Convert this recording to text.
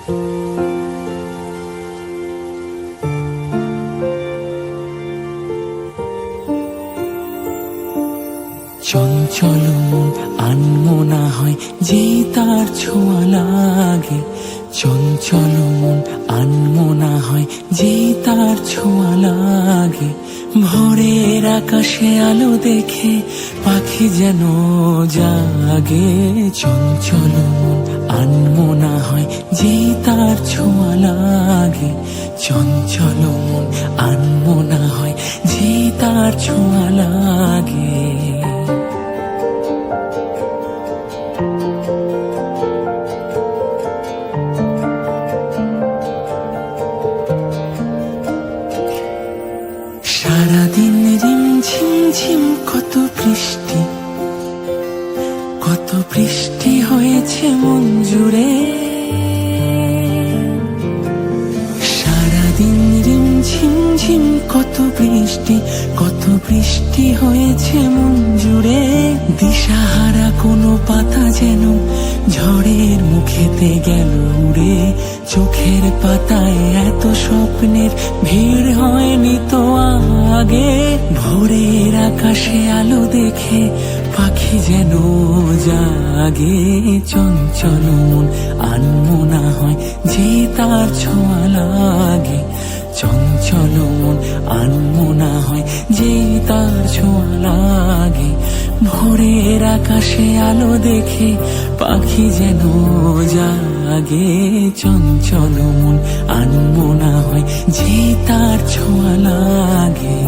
চঞ্চল মন আনমনা হয় যেই তার ছোঁয়া লাগে। চঞ্চল মন আনমনা হয় যেই তার ছোঁয়া লাগে। ভোরের আকাশে আলো দেখে পাখি যেন জাগে। চঞ্চল মন আনমনা হয় যেই তার ছোঁয়া লাগে। চঞ্চল মন আনমনা হয় যেই তার ছোঁয়া লাগে। সারাদিন ঝিম ঝিম কত বৃষ্টি, কত বৃষ্টি হয়েছে মন জুড়ে। সারাদিন ঝিম ঝিম কত বৃষ্টি, কত বৃষ্টি হয়েছে মন জুড়ে। দিশাহারা কোনো পাতা যেন ঝড়ের মুখেতে গেল উড়ে। চোখের পাতায় এত স্বপ্নের ভিড় হয়নি তো আগে। ভোরের আকাশে আলো দেখে পাখি যেন জাগে। চঞ্চল মন আনমনা হয় যে তার ছোঁয়া লাগে। চঞ্চল মন আনমনা হয় যে তার ছোঁয়া লাগে। ভোরের আকাশে আলো দেখে পাখি যেন জাগে। চঞ্চল মন আনমনা হয় যে তার ছোঁয়া লাগে।